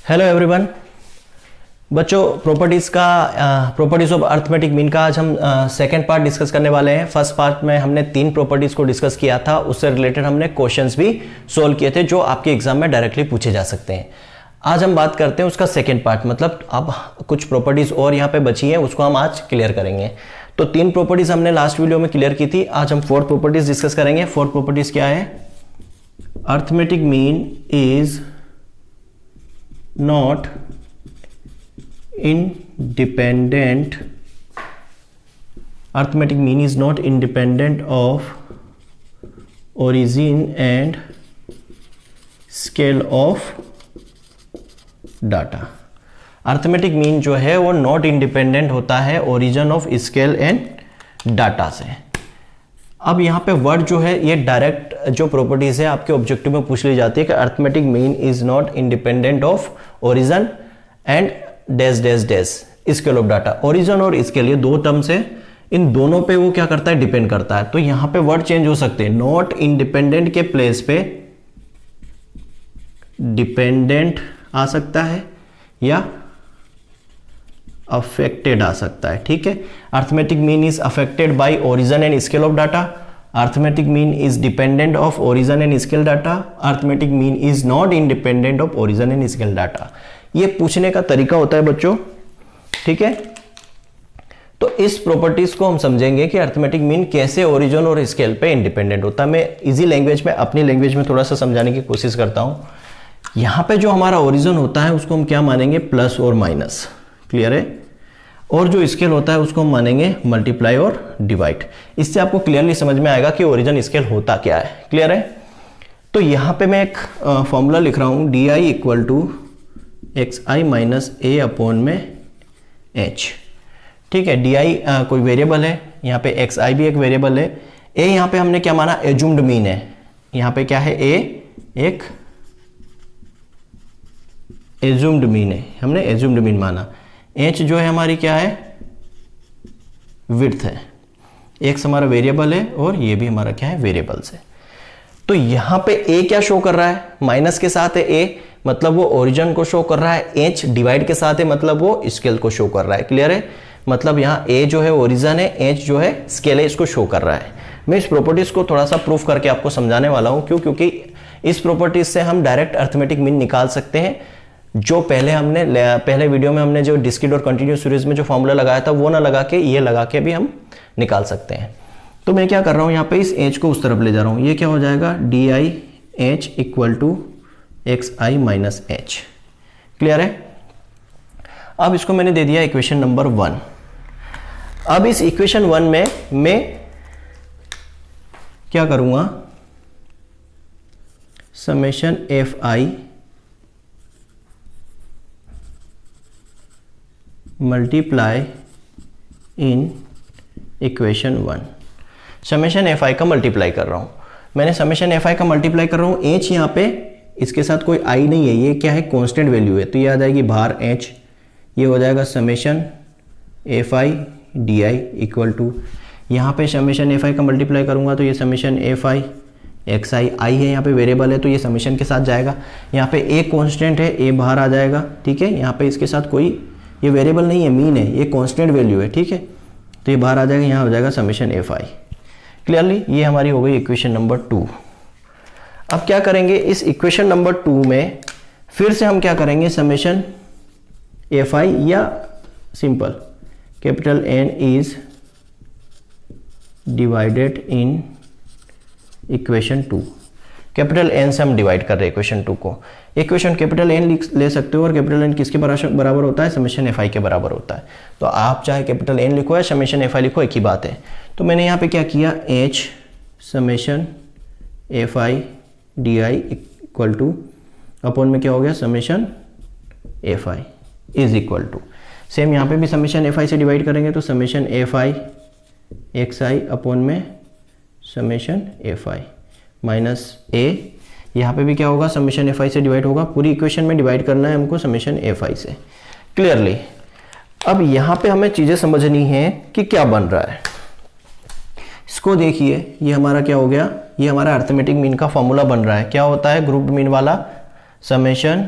Hello everyone बच्चों, properties of arithmetic mean का आज हम सेकंड पार्ट डिस्कस करने वाले हैं। फर्स्ट पार्ट में हमने 3 प्रॉपर्टीज को डिस्कस किया था, उससे रिलेटेड हमने क्वेश्चंस भी सोल्व किए थे जो आपके एग्जाम में डायरेक्टली पूछे जा सकते हैं। आज हम बात करते हैं उसका सेकेंड पार्ट, मतलब अब कुछ प्रॉपर्टीज और यहाँ पे बची है, उसको हम आज क्लियर करेंगे। तो 3 प्रॉपर्टीज हमने लास्ट वीडियो में क्लियर की थी, आज हम 4th प्रॉपर्टीज डिस्कस करेंगे। 4th प्रॉपर्टीज क्या है? Arithmetic mean is not independent, arithmetic mean is not independent of origin and scale of data। Arithmetic mean जो है वो नॉट इंडिपेंडेंट होता है origin of scale and data से। अब यहाँ पे वर्ड जो है ये डायरेक्ट जो प्रॉपर्टीज है आपके ऑब्जेक्टिव में पूछ ली जाती है कि arithmetic mean is not independent of origin and dash dash dash scale of data. Origin और स्केल ये 2 टर्म्स है, इन दोनों पे वो क्या करता है? डिपेंड करता है। तो यहाँ पे वर्ड चेंज हो सकते हैं, नॉट इंडिपेंडेंट के प्लेस पे डिपेंडेंट आ सकता है या अफेक्टेड आ सकता है। ठीक है, arithmetic mean is affected by origin and scale of data, arithmetic mean is dependent of origin and scale data, arithmetic mean is not independent of origin and scale data. ये पूछने का तरीका होता है बच्चों। ठीक है, तो इस प्रॉपर्टीज को हम समझेंगे कि अर्थमेटिक मीन कैसे ओरिजिन और स्केल पे इंडिपेंडेंट होता है। मैं इजी लैंग्वेज में, अपनी लैंग्वेज में थोड़ा सा समझाने की कोशिश करता हूं। यहां पे जो हमारा ओरिजिन होता है उसको हम क्या मानेंगे? प्लस और माइनस। क्लियर है? और जो स्केल होता है उसको हम मानेंगे मल्टीप्लाई और डिवाइड। इससे आपको क्लियरली समझ में आएगा कि ओरिजिन स्केल होता क्या है। क्लियर है? तो यहां पे मैं एक फॉर्मूला लिख रहा हूं, D I equal to X I minus A upon में एच। ठीक है, डी आई कोई वेरिएबल है, यहाँ पे एक्स आई भी एक वेरिएबल है, ए यहाँ पे हमने क्या माना? एज्यूम्ड मीन है। यहाँ पे क्या है? ए एक एज्यूम्ड मीन है, हमने एज्यूम्ड मीन माना। एच जो है हमारी क्या है? विड्थ है। एक्स हमारा वेरिएबल है और ये भी हमारा क्या है? वेरिएबल्स है। तो यहां पे ए क्या शो कर रहा है? माइनस के साथ है ए, मतलब वो ओरिजिन को शो कर रहा है। एच डिवाइड के साथ है, मतलब वो स्केल को शो कर रहा है। क्लियर है? मतलब यहाँ ए जो है ओरिजिन है, एच जो है स्केल है, इसको शो कर रहा है। मैं इस प्रॉपर्टीज को थोड़ा सा प्रूफ करके आपको समझाने वाला हूं। क्यों? क्योंकि इस प्रॉपर्टीज से हम डायरेक्ट अर्थमेटिक मीन निकाल सकते हैं। जो पहले वीडियो में हमने जो डिस्क्रीट और कंटिन्यूस सीरीज में जो फॉर्मूला लगाया था वो ना लगा के, ये लगा के भी हम निकाल सकते हैं। तो मैं क्या कर रहा हूं, यहाँ पे इस एच को उस तरफ ले जा रहा हूं। ये क्या हो जाएगा? D I H equal to X I minus H. Clear है? अब इसको मैंने दे दिया इक्वेशन नंबर 1। अब इस इक्वेशन 1 में मैं क्या करूंगा? Summation F I multiply in equation 1। Summation F आई का मल्टीप्लाई कर रहा हूं। मैंने समेशन एफ आई का मल्टीप्लाई कर रहा हूं। एच यहाँ पे इसके साथ कोई आई नहीं है, ये क्या है? कांस्टेंट वैल्यू है, तो ये आ जाएगी बाहर एच। ये हो जाएगा summation F I D I equal to, यहाँ पे समेशन एफ आई का मल्टीप्लाई करूंगा तो ये समेशन एफ आई एक्स आई, आई है यहाँ पे वेरिएबल है तो ये समेशन के साथ जाएगा। यहाँ पे ए कांस्टेंट है, ए बाहर आ जाएगा। ठीक है, यहाँ पे इसके साथ कोई, ये वेरिएबल नहीं है, मीन है, ये कांस्टेंट वैल्यू है। ठीक है, तो ये बाहर आ जाएगा, यहाँ हो जाएगा समेशन एफ आई। क्लियरली? ये हमारी हो गई इक्वेशन नंबर 2। अब क्या करेंगे? इस इक्वेशन नंबर 2 में फिर से हम क्या करेंगे? समेशन एफ आई या simple capital N is divided in equation 2। Capital N से हम डिवाइड कर रहे हैं इक्वेशन 2 को। इक्वेशन कैपिटल एन ले सकते हो और कैपिटल एन किसके बराबर होता है? समेशन एफ आई के बराबर होता है। तो आप चाहे कैपिटल एन लिखो या समेशन एफ आई लिखो, एक ही बात है। तो मैंने यहाँ पे क्या किया? H summation F I D I equal to upon में क्या हो गया? Summation F I is equal to, same यहाँ पे भी समेशन एफ आई से डिवाइड करेंगे तो समेशन एफ आई एक्स आई अपॉन में समेशन एफ आई माइनस ए। यहाँ पे भी क्या होगा? समेशन एफ आई से डिवाइड होगा। पूरी इक्वेशन में डिवाइड करना है हमको समेशन एफ आई से। क्लियरली? अब यहाँ पे हमें चीज़ें समझनी है कि क्या बन रहा है। इसको देखिए, ये हमारा क्या हो गया? ये हमारा अर्थमेटिक मीन का फॉर्मूला बन रहा है। क्या होता है ग्रुप्ड मीन वाला? समेशन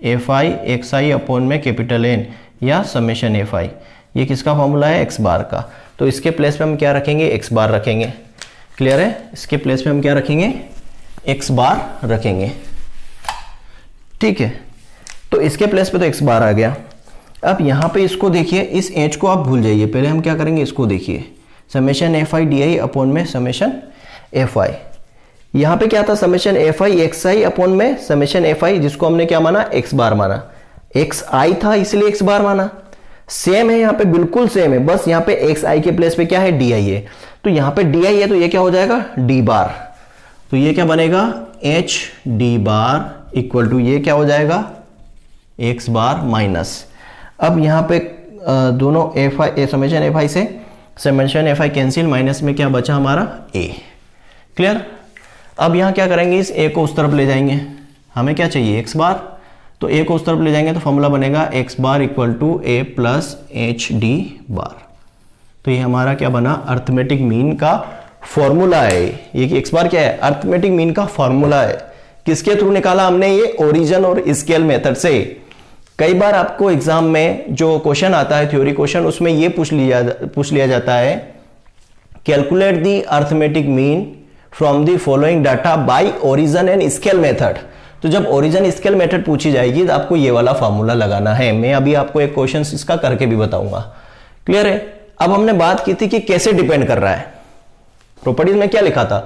एफ आई एक्स आई अपॉन में कैपिटल एन या समेशन एफ आई, ये किसका फॉर्मूला है, एक्स बार का। तो इसके प्लेस पे हम क्या रखेंगे, एक्स बार रखेंगे। क्लियर है, इसके प्लेस पे हम क्या रखेंगे, एक्स बार रखेंगे। ठीक है, तो इसके प्लेस पे तो एक्स बार आ गया। अब यहाँ पे इसको देखिए, इस एच को आप भूल जाइए, पहले हम क्या करेंगे, इसको देखिए, summation F I D I upon में समेशन एफ आई। यहाँ पे क्या था, समेशन एफ आई एक्स आई अपॉन में समेशन एफ आई, जिसको हमने क्या माना, एक्स बार माना। एक्स आई था इसलिए एक्स बार माना। सेम है यहाँ पे, बिल्कुल सेम है, बस यहाँ पे एक्स आई के प्लेस पे क्या है, डी आई है। तो यहाँ पे डी आई है तो ये क्या हो जाएगा, डी बार। तो ये क्या बनेगा, H D bar equal to ये क्या हो जाएगा, एक्स बार माइनस। अब यहाँ पे दोनों F I summation F I से summation F I cancel, minus में क्या बचा हमारा, ए। क्लियर। अब यहाँ क्या करेंगे, इस ए को उस तरफ ले जाएंगे, हमें क्या चाहिए, एक्स बार। तो ए को उस तरफ ले जाएंगे तो फॉर्मूला बनेगा X bar equal to A plus H D bar. तो ये हमारा क्या बना, अर्थमेटिक मीन का फॉर्मूला है। ये कि एक्स बार क्या है, अर्थमेटिक मीन का फॉर्मूला है। किसके थ्रू निकाला हमने, ये ओरिजिन और स्केल मेथड से। कई बार आपको एग्जाम में जो क्वेश्चन आता है, थ्योरी क्वेश्चन, उसमें ये पूछ लिया जाता है, calculate the arithmetic mean from the following data by origin and scale method. तो जब ओरिजिन स्केल मेथड पूछी जाएगी तो आपको ये वाला फॉर्मूला लगाना है। मैं अभी आपको एक क्वेश्चन इसका करके भी बताऊंगा। क्लियर है। अब हमने बात की थी कि कैसे डिपेंड कर रहा है। प्रॉपर्टीज में क्या लिखा था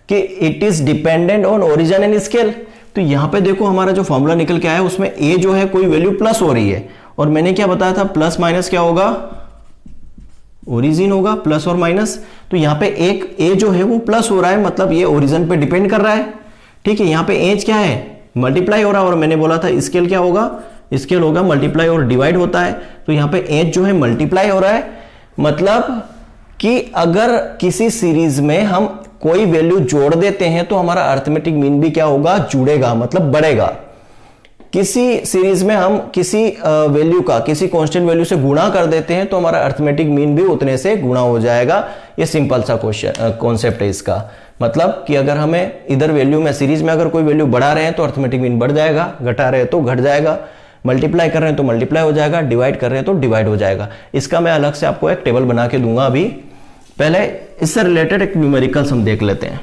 कि it is dependent on origin and scale. तो यहां पे देखो हमारा जो फॉर्मूला निकल के आया है उसमें ए जो है कोई वैल्यू प्लस हो रही है, और मैंने क्या बताया था, प्लस माइनस क्या होगा, ओरिजिन होगा, प्लस और माइनस। तो यहाँ पे एक ए जो है वो प्लस हो रहा है, मतलब ये ओरिजिन पे डिपेंड कर रहा है। ठीक है, यहाँ पे एच क्या है, मल्टीप्लाई हो रहा है, और मैंने बोला था स्केल क्या होगा, स्केल होगा मल्टीप्लाई और डिवाइड होता है। तो यहाँ पे एच जो है मल्टीप्लाई हो रहा है, मतलब कि अगर किसी सीरीज में हम कोई वैल्यू जोड़ देते हैं तो हमारा अर्थमेटिक मीन भी क्या होगा, जुड़ेगा, मतलब बढ़ेगा। किसी सीरीज में हम किसी वैल्यू का किसी कांस्टेंट वैल्यू से गुणा कर देते हैं तो हमारा अर्थमेटिक मीन भी उतने से गुणा हो जाएगा। ये सिंपल सा क्वेश्चन कॉन्सेप्ट है इसका। मतलब कि अगर हमें इधर वैल्यू में सीरीज में अगर कोई वैल्यू बढ़ा रहे हैं तो अर्थमेटिक मीन बढ़ जाएगा, घटा रहे हैं तो घट जाएगा, मल्टीप्लाई कर रहे हैं तो मल्टीप्लाई हो जाएगा, डिवाइड कर रहे हैं तो डिवाइड हो जाएगा। इसका मैं अलग से आपको एक टेबल बना के दूंगा। अभी पहले इससे रिलेटेड एक न्यूमेरिकल्स हम देख लेते हैं।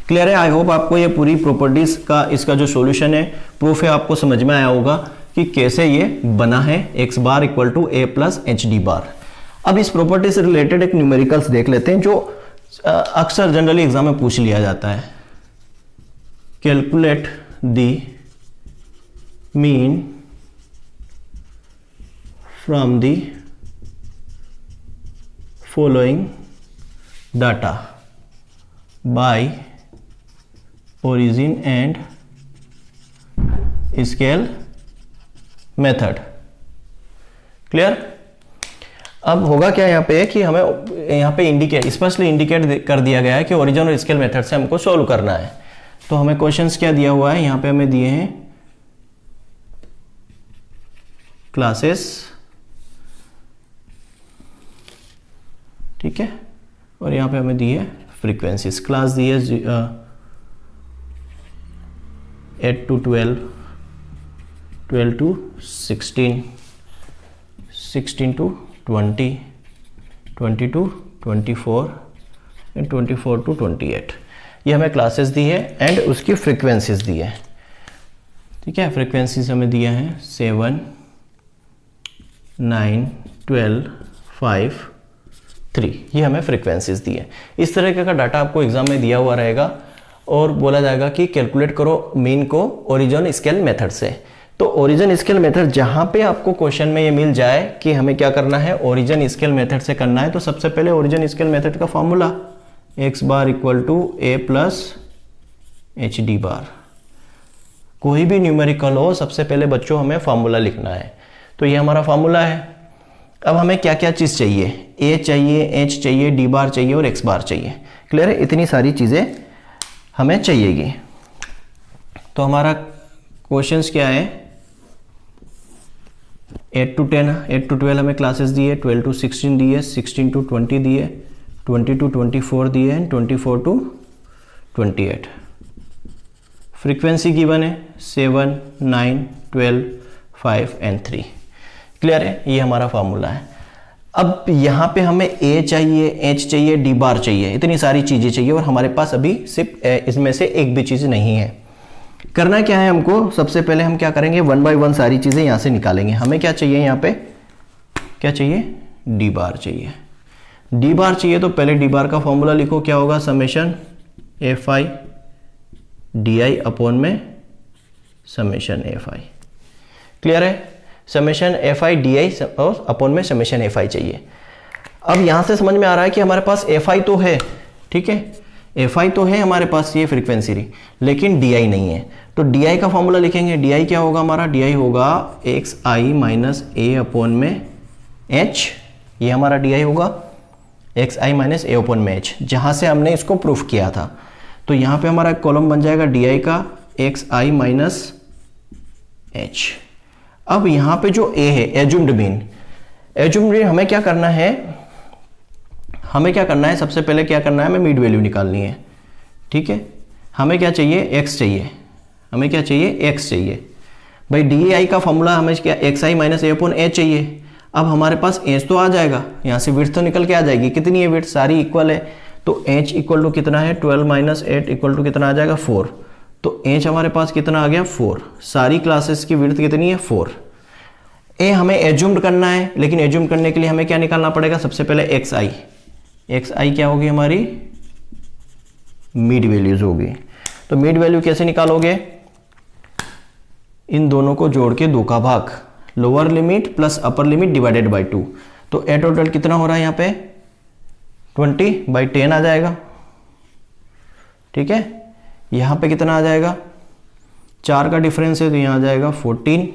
क्लियर है। आई होप आपको ये पूरी प्रॉपर्टीज का इसका जो सॉल्यूशन है, प्रूफ है, आपको समझ में आया होगा कि कैसे ये बना है, X bar equal to A plus H D bar. अब इस प्रॉपर्टी से रिलेटेड एक न्यूमेरिकल्स देख लेते हैं जो अक्सर जनरली एग्जाम में पूछ लिया जाता है। Calculate the mean from the following data by origin and scale method. Clear. अब होगा क्या यहाँ पे कि हमें यहाँ पे इंडिकेट स्पष्टली इंडिकेट कर दिया गया है कि ओरिजिन और स्केल मेथड से हमको सॉल्व करना है। तो हमें क्वेश्चंस क्या दिया हुआ है, यहाँ पे हमें दिए हैं क्लासेस, ठीक है, और यहाँ पे हमें दी है फ्रीक्वेंसीज। क्लास दी है 8 to 12, 12 to 16, 16 to 20, 20 to 24 and 24 to 28। ये हमें क्लासेस दी है एंड उसकी फ्रीक्वेंसीज दी है। ठीक है, फ्रीक्वेंसीज हमें दिया है 7, 9, 12, 5, 3। ये हमें फ्रीक्वेंसीज दी है। इस तरह का डाटा आपको एग्जाम में दिया हुआ रहेगा और बोला जाएगा कि कैलकुलेट करो मीन को ओरिजिन स्केल मेथड से। तो ओरिजिन स्केल मेथड जहां पे आपको क्वेश्चन में ये मिल जाए कि हमें क्या करना है, ओरिजिन स्केल मेथड से करना है, तो सबसे पहले ओरिजिन स्केल मेथड का formula X bar equal to A plus H D bar. कोई भी न्यूमेरिकल हो, सबसे पहले बच्चों हमें फॉर्मूला लिखना है। तो ये हमारा फॉर्मूला है। अब हमें क्या क्या चीज़ चाहिए, ए चाहिए, एच चाहिए, डी बार चाहिए और एक्स बार चाहिए। क्लियर है, इतनी सारी चीज़ें हमें चाहिएगी। तो हमारा क्वेश्चंस क्या है, 8 to 10, 8 to 12 हमें क्लासेस दी है, 12 to 16 दी है, 16 to 20 दी है, 20 to 24 दी है, 24 to 28। फ्रीक्वेंसी गिवन है 7, 9, 12, 5 एंड 3। क्लियर है, ये हमारा फार्मूला है। अब यहाँ पे हमें ए चाहिए, एच चाहिए, डी बार चाहिए, इतनी सारी चीज़ें चाहिए और हमारे पास अभी सिर्फ इसमें से एक भी चीज़ नहीं है। करना क्या है हमको, सबसे पहले हम क्या करेंगे, 1 बाय 1 सारी चीज़ें यहाँ से निकालेंगे। हमें क्या चाहिए, यहाँ पे क्या चाहिए, डी बार चाहिए। डी बार चाहिए तो पहले डी बार का फॉर्मूला लिखो, क्या होगा, summation F I D I upon में समेशन एफ आई। क्लियर है, समेशन एफ आई डी आई और अपॉन में समेशन एफ आई चाहिए। अब यहां से समझ में आ रहा है कि हमारे पास एफ आई तो है, ठीक है, एफ आई तो है हमारे पास, ये फ्रीक्वेंसी रही, लेकिन डी आई नहीं है। तो डी आई का फॉर्मूला लिखेंगे। डी आई क्या होगा हमारा, डी आई होगा x I minus A upon में एच, ये हमारा डी आई होगा x I minus A upon में एच, जहां से हमने इसको प्रूफ किया था। तो यहां पे हमारा कॉलम बन जाएगा डी आई का एक्स आई माइनस एच। अब यहां पे जो ए है, एज्यूम्ड मीन, एज्यूम्ड मीन हमें क्या करना है, हमें क्या करना है, सबसे पहले क्या करना है, हमें मिड वैल्यू निकालनी है, ठीक है। हमें क्या चाहिए, एक्स चाहिए, हमें क्या चाहिए, एक्स चाहिए। भाई डी आई का फॉर्मूला हमें क्या, x I minus A upon H चाहिए। अब हमारे पास एच तो आ जाएगा, यहाँ से विड्थ तो निकल के आ जाएगी, कितनी है विड्थ, सारी इक्वल है, तो एच इक्वल टू कितना है, 12 माइनस 8 इक्वल टू कितना आ जाएगा, 4। तो एच हमारे पास कितना आ गया, 4। सारी क्लासेस की विड्थ कितनी है, 4। ए हमें एज्यूम्ड करना है, लेकिन एज्यूम करने के लिए हमें क्या निकालना पड़ेगा, सबसे पहले एक्स आई। एक्स आई क्या होगी हमारी, मिड वैल्यूज होगी। तो मिड वैल्यू कैसे निकालोगे, इन दोनों को जोड़ के 2 का भाग, lower limit plus upper limit divided by 2। तो ए टोटल कितना हो रहा है यहाँ पे, 20/10 आ जाएगा, ठीक है। यहाँ पे कितना आ जाएगा, 4 का डिफरेंस है तो यहाँ आ जाएगा 14,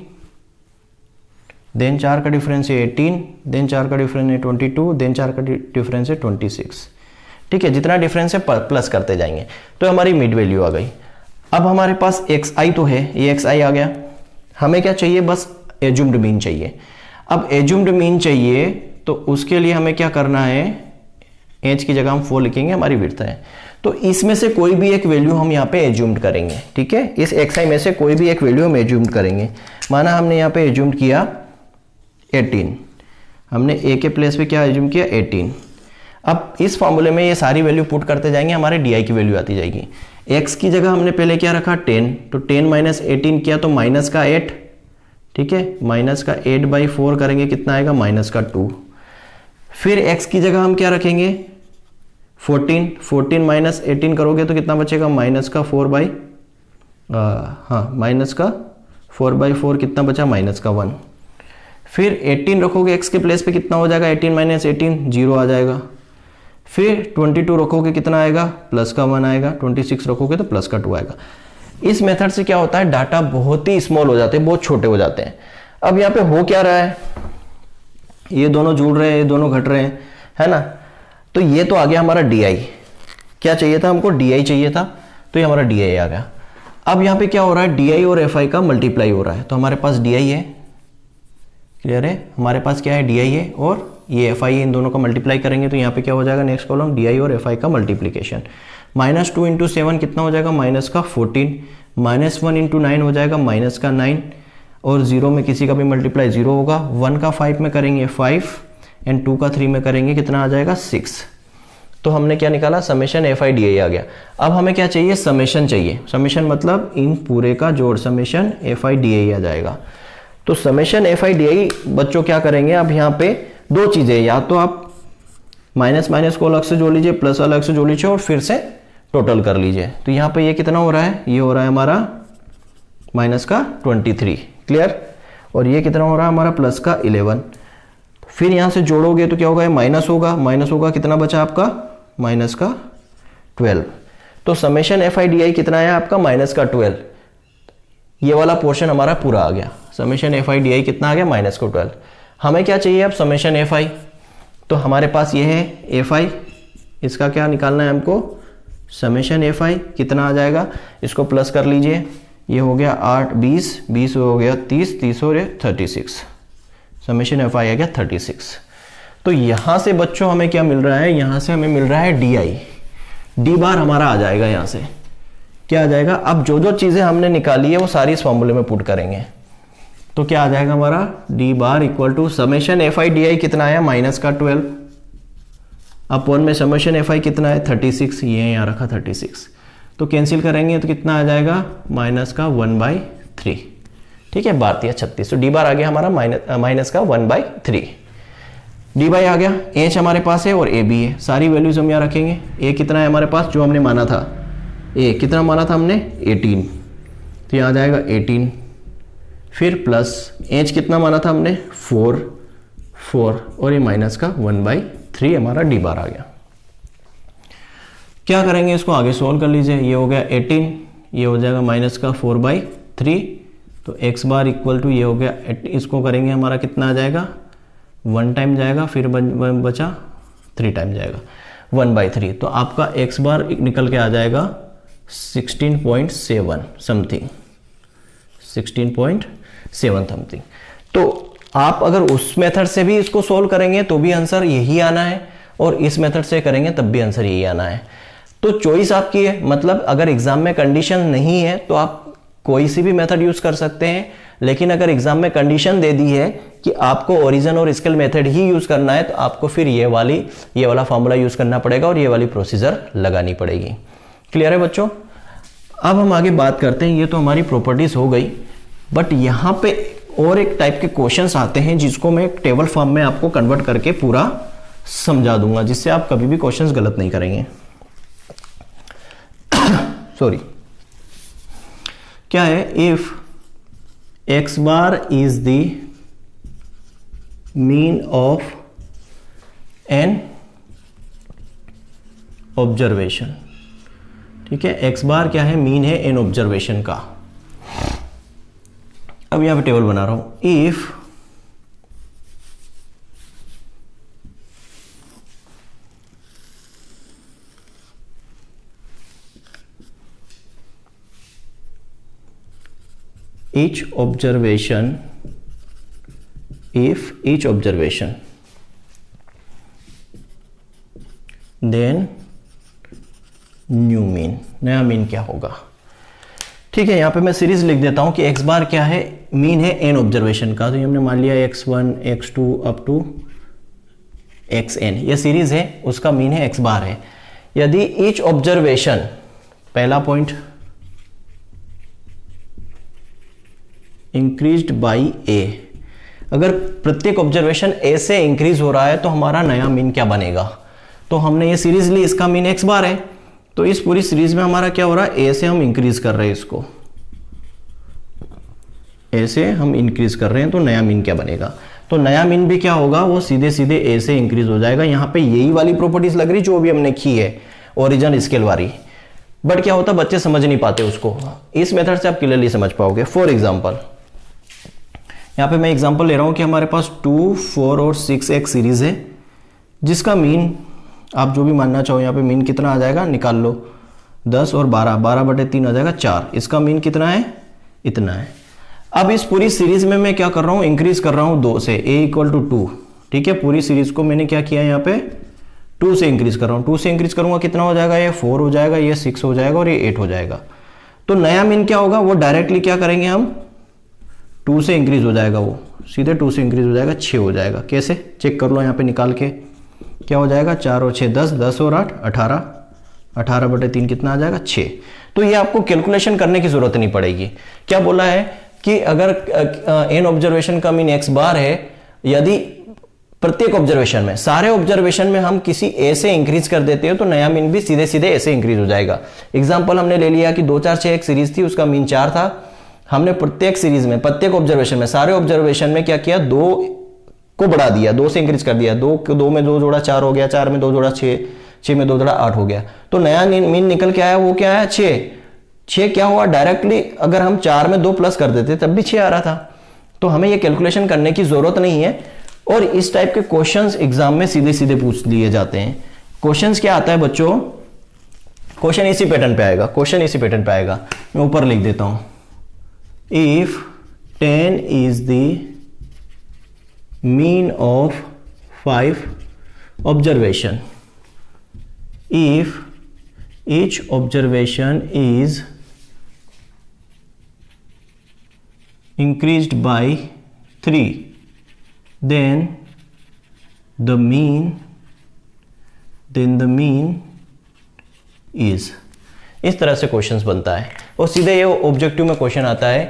देन 4 का डिफरेंस है 18, देन 4 का डिफरेंस है 22, देन 4 का डिफरेंस है 26, ठीक है। जितना डिफरेंस है प्लस करते जाएंगे, तो हमारी मिड वैल्यू आ गई। अब हमारे पास एक्स आई तो है, ये एक्स आई आ गया। हमें क्या चाहिए, बस एज्यूम्ड मीन चाहिए। अब एज्यूम्ड मीन चाहिए तो उसके लिए हमें क्या करना है, एच की जगह हम 4 लिखेंगे, हमारी विड्थ है। तो इसमें से कोई भी एक वैल्यू हम यहाँ पे एज्यूम्ड करेंगे, ठीक है। इस एक्स आई में से कोई भी एक वैल्यू हम एज्यूम्ड करेंगे। माना हमने यहाँ पे एज्यूम्ड किया 18, हमने ए के प्लेस पे क्या एज्यूम किया, 18। अब इस फॉर्मूले में ये सारी वैल्यू पुट करते जाएंगे, हमारे डी आई की वैल्यू आती जाएगी। एक्स की जगह हमने पहले क्या रखा, 10, तो 10 माइनस 18 किया तो माइनस का 8, ठीक है। माइनस का 8/4 करेंगे, कितना आएगा, माइनस का 2। फिर x की जगह हम क्या रखेंगे, 14, 14 माइनस 18 करोगे तो कितना बचेगा, माइनस का 4/4 कितना बचा, माइनस का 1। फिर 18 रखोगे x के प्लेस पे, कितना हो जाएगा, 18 माइनस 18 0 आ जाएगा। फिर 22 रखोगे, कितना आएगा, प्लस का 1 आएगा। 26 रखोगे तो प्लस का 2 आएगा। इस मेथड से क्या होता है, डाटा बहुत ही स्मॉल हो जाते हैं, बहुत छोटे हो जाते हैं। अब यहाँ पे हो क्या रहा है, ये दोनों जुड़ रहे हैं, ये दोनों घट रहे हैं, है ना। तो ये तो आ गया हमारा डी आई। क्या चाहिए था हमको, डी आई चाहिए था, तो ये हमारा डी आई आ गया। अब यहाँ पे क्या हो रहा है, डी आई और एफ आई का मल्टीप्लाई हो रहा है, तो हमारे पास डी आई है, क्लियर है, हमारे पास क्या है, डी आई है, और ये एफ आई है, इन दोनों का मल्टीप्लाई करेंगे तो यहाँ पे क्या हो जाएगा, नेक्स्ट कॉलम डी आई और एफ आई का मल्टीप्लीकेशन। -2 × 7 कितना हो जाएगा, माइनस का 14, -1 × 9 हो जाएगा, माइनस का 9, और 0 में किसी का भी मल्टीप्लाई 0 होगा। 1 का 5 में करेंगे 5, एंड 2 का 3 में करेंगे, कितना आ जाएगा, 6। तो हमने क्या निकाला, summation F I D I आ गया। अब हमें क्या चाहिए, समेशन चाहिए। समेशन मतलब इन पूरे का जोड़, summation F I D I आ जाएगा। तो summation F I D I बच्चों क्या करेंगे, अब यहाँ पे 2 चीज़ें, या तो आप माइनस माइनस को अलग से जोड़ लीजिए, प्लस अलग से जोड़ लीजिए, और फिर से टोटल कर लीजिए। तो यहाँ पे ये कितना हो रहा है, ये हो रहा है हमारा माइनस का 23, क्लियर। और ये कितना हो रहा है हमारा, प्लस का 11। फिर यहाँ से जोड़ोगे तो क्या होगा, माइनस होगा, माइनस होगा, कितना बचा आपका, माइनस का 12। तो summation F I D I कितना है आपका, माइनस का 12। ये वाला पोर्शन हमारा पूरा आ गया। Summation F I D I कितना आ गया, माइनस का 12। हमें क्या चाहिए अब, समेशन एफ आई। तो हमारे पास ये है एफ आई, इसका क्या निकालना है हमको, समेशन एफ आई कितना आ जाएगा, इसको प्लस कर लीजिए, ये हो गया 8, 20, 20 हो गया 30, 30 हो गया 36। समेशन एफ आई आ गया 36। तो यहाँ से बच्चों हमें क्या मिल रहा है, यहाँ से हमें मिल रहा है डी आई, डी बार हमारा आ जाएगा यहाँ से, क्या आ जाएगा, अब जो जो चीज़ें हमने निकाली है वो सारी इस फॉर्मूले में पुट करेंगे। तो क्या आ जाएगा हमारा D bar equal to summation F I D I कितना आया माइनस का 12 अपॉन में समेशन एफ आई कितना है 36, ये यहाँ रखा 36, तो कैंसिल करेंगे तो कितना आ जाएगा माइनस का 1/3। ठीक है, बार दिया 36, तो डी बार आ गया हमारा माइनस का 1/3। डी बाई आ गया, एच हमारे पास है और ए बी है, सारी वैल्यूज हम यहाँ रखेंगे। ए कितना है हमारे पास जो हमने माना था, ए कितना माना था हमने 18, तो यहाँ आ जाएगा 18, फिर प्लस एच कितना माना था हमने 4 और ये माइनस का 1/3 हमारा डी बार आ गया। क्या करेंगे, इसको आगे सोल्व कर लीजिए। ये हो गया 18, ये हो जाएगा माइनस का 4/3, तो एक्स बार इक्वल टू ये हो गया, इसको करेंगे हमारा कितना आ जाएगा 1 टाइम जाएगा, फिर बचा 3 टाइम जाएगा 1/3, तो आपका एक्स बार निकल के आ जाएगा 16.7 समथिंग, 16.7 समथिंग। तो आप अगर उस मेथड से भी इसको सोल्व करेंगे तो भी आंसर यही आना है, और इस मेथड से करेंगे तब भी आंसर यही आना है। तो चॉइस आपकी है, मतलब अगर एग्जाम में कंडीशन नहीं है तो आप कोई सी भी मेथड यूज कर सकते हैं, लेकिन अगर एग्जाम में कंडीशन दे दी है कि आपको ओरिजिन और स्केल मेथड ही यूज करना है, तो आपको फिर ये वाला फॉर्मूला यूज करना पड़ेगा और ये वाली प्रोसीजर लगानी पड़ेगी। क्लियर है बच्चों? अब हम आगे बात करते हैं, ये तो हमारी प्रॉपर्टीज हो गई, बट यहां पे और एक टाइप के क्वेश्चंस आते हैं जिसको मैं एक टेबल फॉर्म में आपको कन्वर्ट करके पूरा समझा दूंगा, जिससे आप कभी भी क्वेश्चंस गलत नहीं करेंगे। सॉरी, क्या है, if X bar is the mean of N observation. ठीक है, एक्स बार क्या है, मीन है एन ऑब्जर्वेशन का। अब यहां पे टेबल बना रहा हूं, if each observation then new mean, नया मीन क्या होगा। ठीक है, यहां पे मैं सीरीज लिख देता हूं कि एक्स बार क्या है, मीन है एन ऑब्जर्वेशन का, तो ये हमने मान लिया x1 x2 up to xn, ये सीरीज है, उसका मीन है एक्स बार है। यदि ईच ऑब्जर्वेशन, पहला पॉइंट, इंक्रीज्ड बाई ए, अगर प्रत्येक ऑब्जर्वेशन ए से इंक्रीज हो रहा है तो हमारा नया मीन क्या बनेगा। तो हमने ये सीरीज ली, इसका मीन एक्स बार है, तो इस पूरी सीरीज में हमारा क्या हो रहा है, ए से हम इंक्रीज कर रहे हैं, इसको ए से हम इंक्रीज कर रहे हैं, तो नया मीन क्या बनेगा। तो नया मीन भी क्या होगा, वो सीधे सीधे ए से इंक्रीज हो जाएगा। यहां पे यही वाली प्रॉपर्टीज लग रही जो भी हमने की है ओरिजिन स्केल वाली, बट क्या होता बच्चे समझ नहीं पाते उसको, इस मेथड से आप क्लियरली समझ पाओगे। फॉर एग्जाम्पल, यहाँ पे मैं एग्जांपल ले रहा हूँ कि हमारे पास 2, 4 और 6 एक सीरीज है, जिसका मीन आप जो भी मानना चाहो, यहाँ पे मीन कितना आ जाएगा निकाल लो, 10 और 12/3 आ जाएगा 4, इसका मीन कितना है, इतना है। अब इस पूरी सीरीज में मैं क्या कर रहा हूँ, इंक्रीज कर रहा हूँ 2 से, a इक्वल टू 2। ठीक है, पूरी सीरीज को मैंने क्या किया, यहाँ पे 2 से इंक्रीज कर रहा हूँ, 2 से इंक्रीज करूंगा कितना हो जाएगा, ये 4 हो जाएगा, ये 6 हो जाएगा और ये 8 हो जाएगा। तो नया मीन क्या होगा, वो डायरेक्टली क्या करेंगे हम, 2 से इंक्रीज हो जाएगा, वो सीधे 2 से इंक्रीज हो जाएगा, 6 हो जाएगा। कैसे, चेक कर लो यहाँ पे निकाल के, क्या हो जाएगा, 4 और 6 10, 10 और 8 18, 18/3 कितना आ जाएगा 6। तो ये आपको कैलकुलेशन करने की जरूरत नहीं पड़ेगी। क्या बोला है कि अगर एन ऑब्जर्वेशन का मीन एक्स बार है, यदि प्रत्येक ऑब्जर्वेशन में, सारे ऑब्जर्वेशन में हम किसी ए से इंक्रीज कर देते हो तो नया मीन भी सीधे सीधे ए से इंक्रीज हो जाएगा। एग्जाम्पल हमने ले लिया कि 2 4 6 एक सीरीज थी, उसका मीन 4 था, हमने प्रत्येक सीरीज में, प्रत्येक ऑब्जर्वेशन में, सारे ऑब्जर्वेशन में क्या किया, 2 को बढ़ा दिया, 2 से इंक्रीज कर दिया, 2 में 2 जोड़ा 4 हो गया, 4 में 2 जोड़ा 6, 6 में 2 जोड़ा 8 हो गया। तो नया मीन निकल के आया, वो क्या है 6 क्या हुआ, डायरेक्टली अगर हम 4 में 2 प्लस कर देते तब भी 6 आ रहा था। तो हमें ये कैलकुलेशन करने की जरूरत नहीं है, और इस टाइप के क्वेश्चंस एग्जाम में सीधे सीधे पूछ लिए जाते हैं। क्वेश्चंस क्या आता है बच्चों, क्वेश्चन इसी पैटर्न पे आएगा, क्वेश्चन इसी पैटर्न पे आएगा। मैं ऊपर लिख देता हूं, if 10 is the mean of 5 observation, if each observation is increased by 3, then the mean is। इस तरह से क्वेश्चंस बनता है और सीधे ये ऑब्जेक्टिव में क्वेश्चन आता है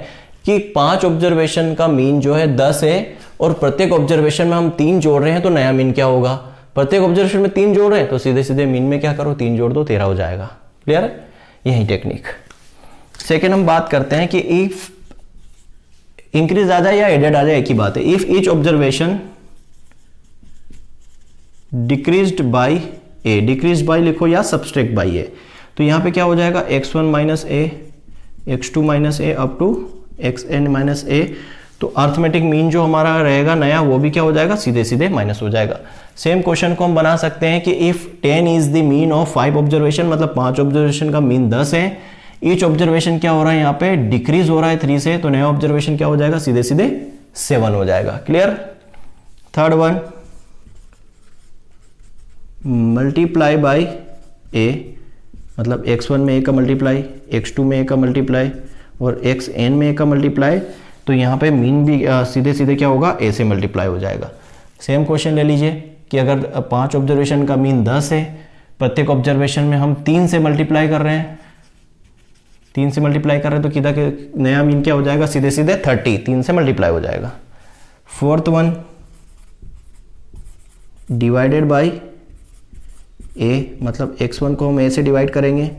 कि 5 ऑब्जर्वेशन का मीन जो है 10 है और प्रत्येक ऑब्जर्वेशन में हम 3 जोड़ रहे हैं तो नया मीन क्या होगा। प्रत्येक ऑब्जर्वेशन में 3 जोड़ रहे हैं तो सीधे सीधे मीन में क्या करो, 3 जोड़ दो, 13 हो जाएगा। क्लियर है, यही टेक्निक। सेकेंड हम बात करते हैं कि इफ इंक्रीज आ जाए या एडेड आ जाए एक ही बात है। If each observation decreased by A, decreased by लिखो या सब्सट्रैक्ट बाई ए, तो यहां पे क्या हो जाएगा x1 minus A, x2 minus A up to xn minus A. तो अर्थमेटिक मीन जो हमारा रहेगा नया वो भी क्या हो जाएगा, सीधे सीधे माइनस हो जाएगा। सेम क्वेश्चन को हम बना सकते हैं कि if 10 is the mean of 5 observation, मतलब 5 ऑब्जर्वेशन का मीन 10 है। ईच ऑब्जर्वेशन क्या हो रहा है, यहाँ पे डिक्रीज हो रहा है 3 से, तो नया ऑब्जर्वेशन क्या हो जाएगा, सीधे सीधे 7 हो जाएगा। Clear. Third one, multiply by A, मतलब x1 में a का मल्टीप्लाई, x2 में a का मल्टीप्लाई और xn में a का मल्टीप्लाई, तो यहाँ पे मीन भी सीधे सीधे क्या होगा, a से मल्टीप्लाई हो जाएगा। सेम क्वेश्चन ले लीजिए कि अगर 5 ऑब्जर्वेशन का मीन 10 है, प्रत्येक ऑब्जर्वेशन में हम 3 से मल्टीप्लाई कर रहे हैं, 3 से मल्टीप्लाई कर रहे हैं तो किधर के नया मीन क्या हो जाएगा, सीधे सीधे 30, 3 से मल्टीप्लाई हो जाएगा। Fourth one, divided by A, मतलब x1 को हम a से डिवाइड करेंगे,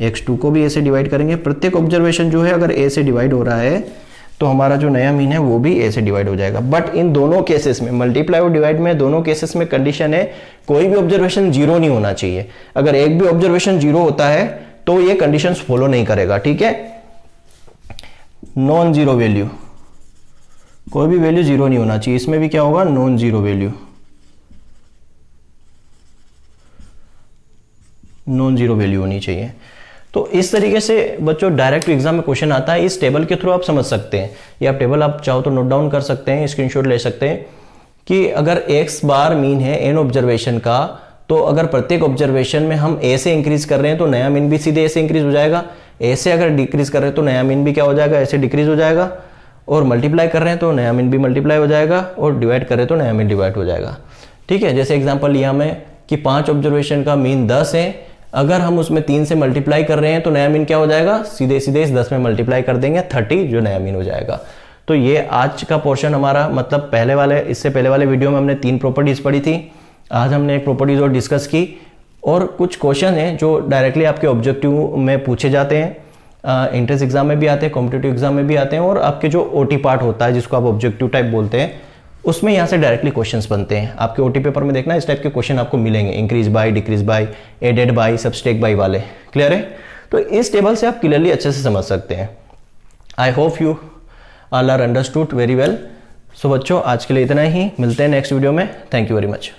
x2 को भी a से डिवाइड करेंगे। प्रत्येक ऑब्जर्वेशन जो है अगर a से डिवाइड हो रहा है तो हमारा जो नया मीन है वो भी a से डिवाइड हो जाएगा। बट इन दोनों केसेस में, मल्टीप्लाई और डिवाइड में, दोनों केसेस में कंडीशन है कोई भी ऑब्जर्वेशन जीरो नहीं होना चाहिए। अगर एक भी ऑब्जर्वेशन जीरो होता है तो ये कंडीशंस फॉलो नहीं करेगा। ठीक है, नॉन जीरो वैल्यू, कोई भी वैल्यू जीरो नहीं होना चाहिए। इसमें भी क्या होगा, non zero value, non zero value होनी चाहिए। तो इस तरीके से बच्चों डायरेक्ट एग्जाम में क्वेश्चन आता है। इस टेबल के थ्रू आप समझ सकते हैं, या आप टेबल आप चाहो तो नोट डाउन कर सकते हैं, स्क्रीनशॉट ले सकते हैं कि अगर x बार मीन है n ऑब्जर्वेशन का, तो अगर प्रत्येक ऑब्जर्वेशन में हम a से इंक्रीज कर रहे हैं तो नया मीन भी सीधे a से इंक्रीज हो जाएगा। a से अगर डिक्रीज कर रहे हैं तो नया मीन भी क्या हो जाएगा, a से डिक्रीज हो जाएगा। और मल्टीप्लाई कर रहे हैं तो नया मीन भी मल्टीप्लाई हो जाएगा, और डिवाइड कर रहे हैं तो नया मीन डिवाइड हो जाएगा। ठीक है, जैसे एग्जाम्पल लिया मैं कि 5 ऑब्जर्वेशन का मीन 10 है, अगर हम उसमें 3 से मल्टीप्लाई कर रहे हैं तो नया मीन क्या हो जाएगा, सीधे सीधे इस 10 में मल्टीप्लाई कर देंगे 30, जो नया मीन हो जाएगा। तो ये आज का पोर्शन हमारा, मतलब इससे पहले वाले वीडियो में हमने 3 प्रॉपर्टीज पढ़ी थी, आज हमने एक प्रॉपर्टीज और डिस्कस की। और कुछ क्वेश्चन हैं जो डायरेक्टली आपके ऑब्जेक्टिव में पूछे जाते हैं, एंट्रेंस एग्जाम में भी आते हैं, कॉम्पिटिटिव एग्जाम में भी आते हैं, और आपके जो ओटी पार्ट होता है जिसको आप ऑब्जेक्टिव टाइप बोलते हैं, उसमें यहाँ से डायरेक्टली क्वेश्चंस बनते हैं। आपके ओटी पेपर में देखना इस टाइप के क्वेश्चन आपको मिलेंगे, increase by, decrease by, added by, subtract by वाले। क्लियर है, तो इस टेबल से आप क्लियरली अच्छे से समझ सकते हैं। I hope you all are understood very well. So बच्चों आज के लिए इतना ही, मिलते हैं नेक्स्ट वीडियो में। Thank you very much.